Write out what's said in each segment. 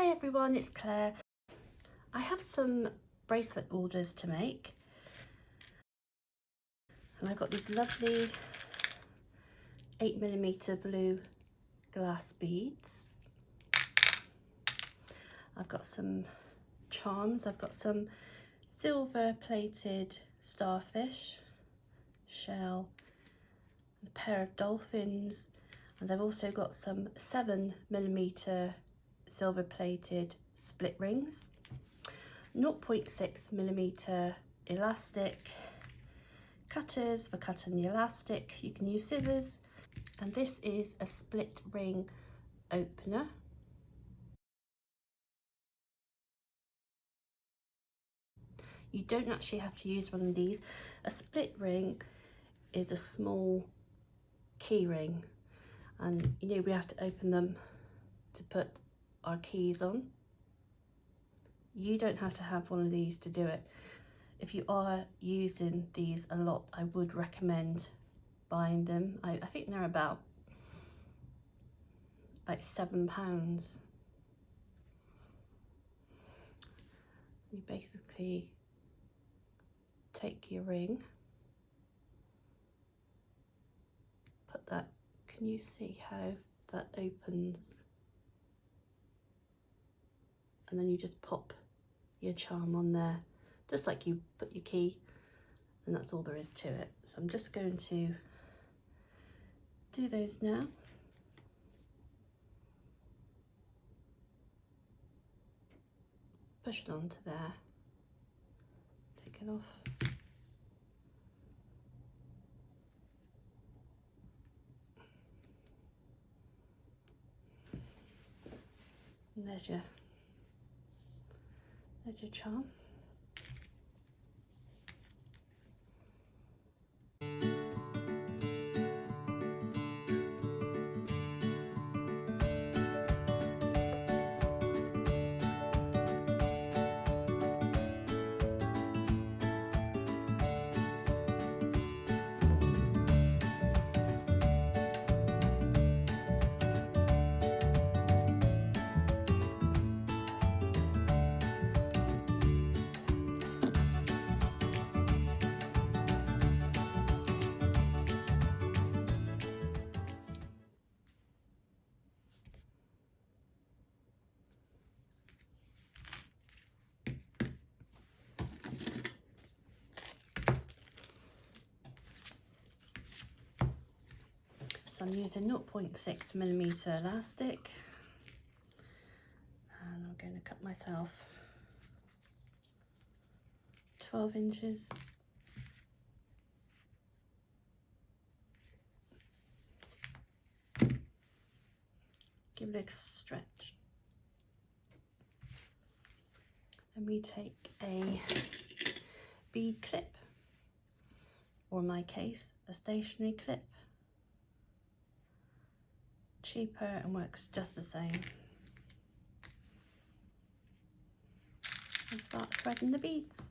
Hi everyone, it's Claire. I have some bracelet orders to make and I've got these lovely 8mm blue glass beads. I've got some charms, I've got some silver plated starfish, shell, and a pair of dolphins, and I've also got some 7mm silver plated split rings, 0.6mm elastic, cutters for cutting the elastic, you can use scissors, and this is a split ring opener. You don't actually have to use one of these. A split ring is a small key ring, and you know we have to open them to put our keys on. You don't have to have one of these to do it. If you are using these a lot, I would recommend buying them. I think they're about £7. You basically take your ring, put that, can you see how that opens? And then you just pop your charm on there, just like you put your key, and that's all there is to it. So I'm just going to do those now. Push it onto there, take it off. And there's your charm. So I'm using 0.6mm elastic, and I'm going to cut myself 12 inches. Give it a stretch. Then we take a bead clip, or in my case, a stationary clip. Cheaper and works just the same. And start threading the beads.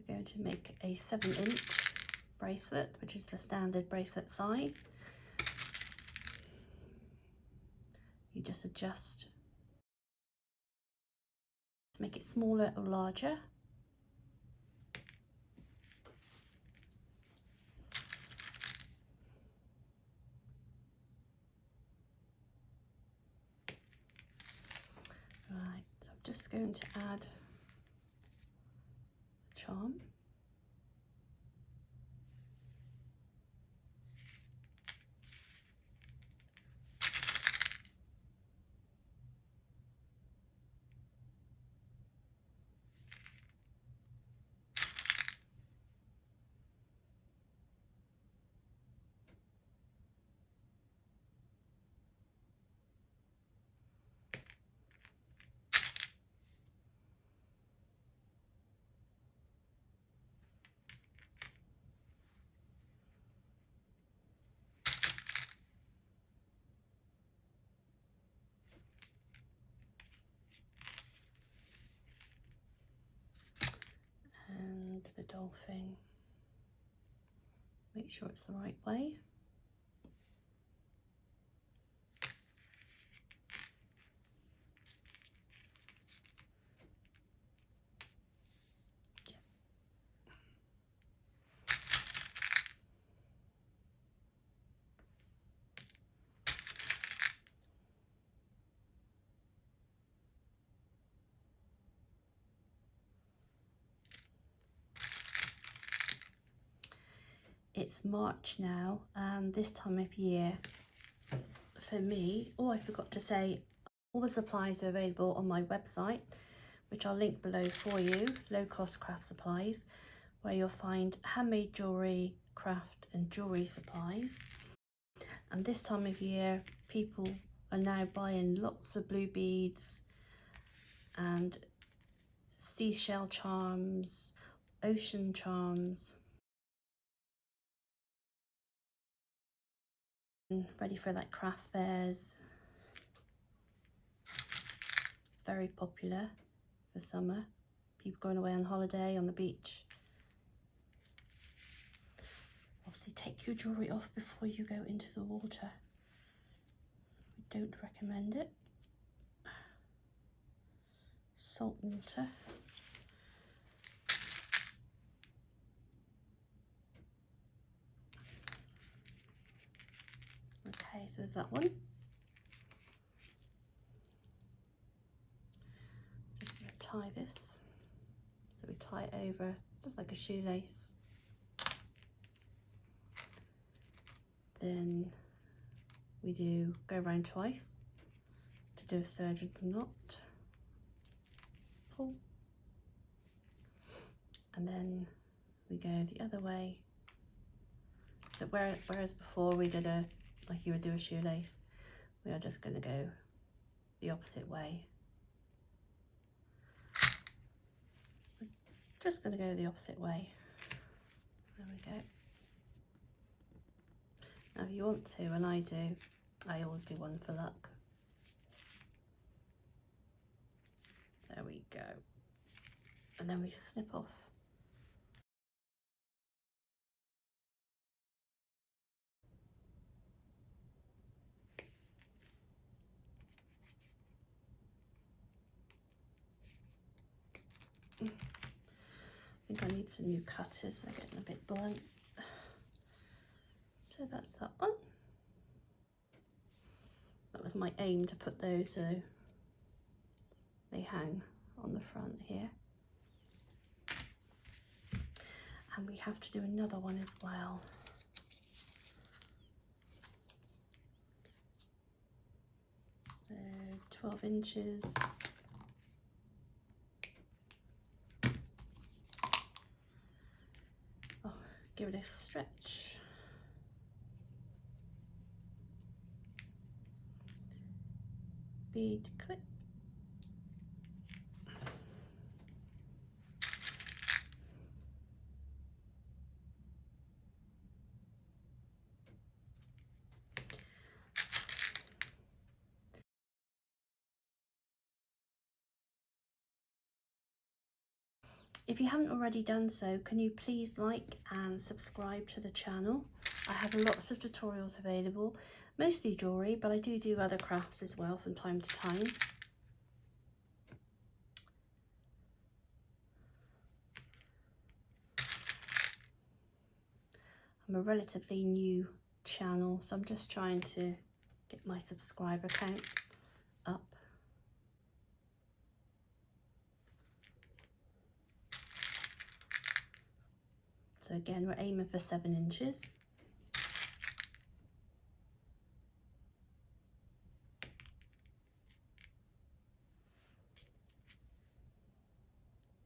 We're going to make a 7-inch bracelet, which is the standard bracelet size. You just adjust to make it smaller or larger. Right, so I'm just going to add the charm. dolphin. Make sure it's the right way. It's March now, and this time of year for me, oh, I forgot to say, all the supplies are available on my website, which I'll link below for you, Low Cost Craft Supplies, where you'll find handmade jewellery, craft and jewellery supplies. And this time of year, people are now buying lots of blue beads and seashell charms, ocean charms, ready for like craft fairs. It's very popular for summer. People going away on holiday on the beach. Obviously take your jewellery off before you go into the water. We don't recommend it. Salt water. Okay, so there's that one. Just going to tie this. So we tie it over just like a shoelace. Then we do go around twice to do a sergeant's knot. Pull. And then we go the other way. So whereas before we did like you would do a shoelace, we are just going to go the opposite way. We're just going to go the opposite way. There we go. Now if you want to, and I do, I always do one for luck. There we go. And then we snip off. I think I need some new cutters, they're getting a bit blunt. So that's that one. That was my aim, to put those so they hang on the front here. And we have to do another one as well. So 12 inches. Oh, give it a stretch. Bead clip. If you haven't already done so, can you please like and subscribe to the channel? I have lots of tutorials available, mostly jewellery, but I do other crafts as well from time to time. I'm a relatively new channel, so I'm just trying to get my subscriber count up. So again, we're aiming for 7 inches.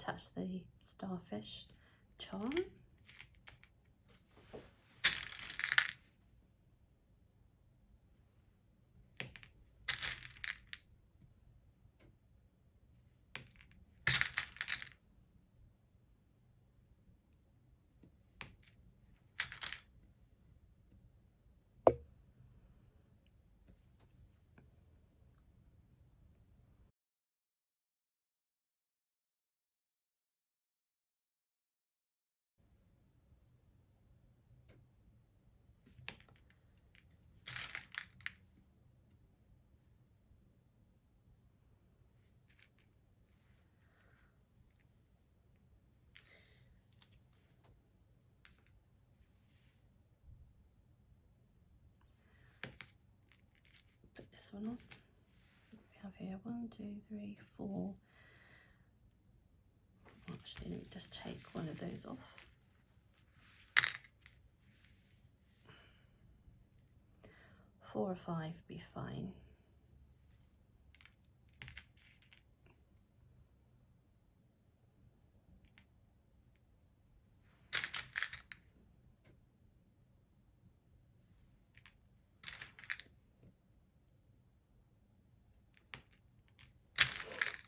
Attach the starfish charm. one on. We have here 1, 2, 3, 4. Actually, let me just take one of those off. 4 or 5 would be fine.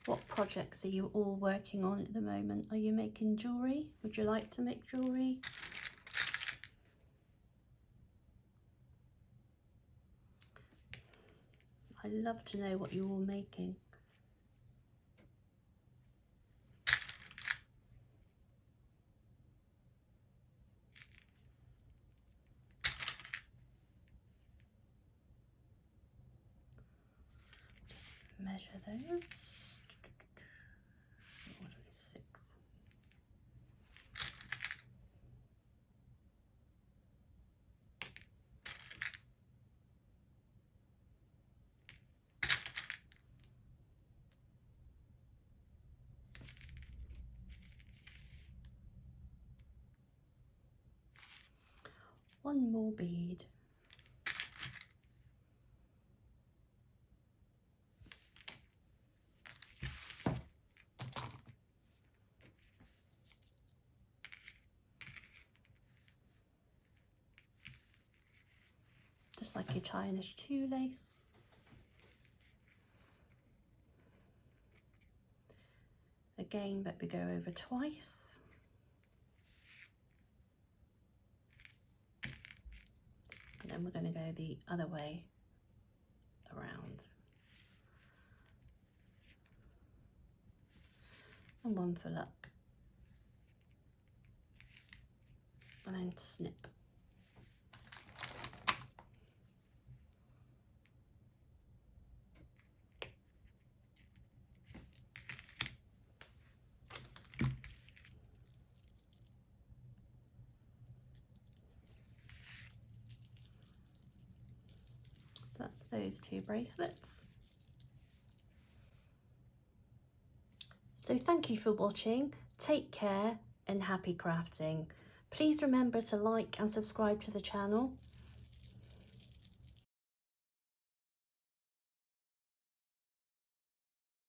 What projects are you all working on at the moment? Are you making jewellery? Would you like to make jewellery? I'd love to know what you're all making. Just measure those. 6. One more bead. Just like your Chinese shoelace. Again, but we go over twice. And then we're going to go the other way around. And one for luck. And then snip. So that's those 2 bracelets. So thank you for watching. Take care and happy crafting. Please remember to like and subscribe to the channel.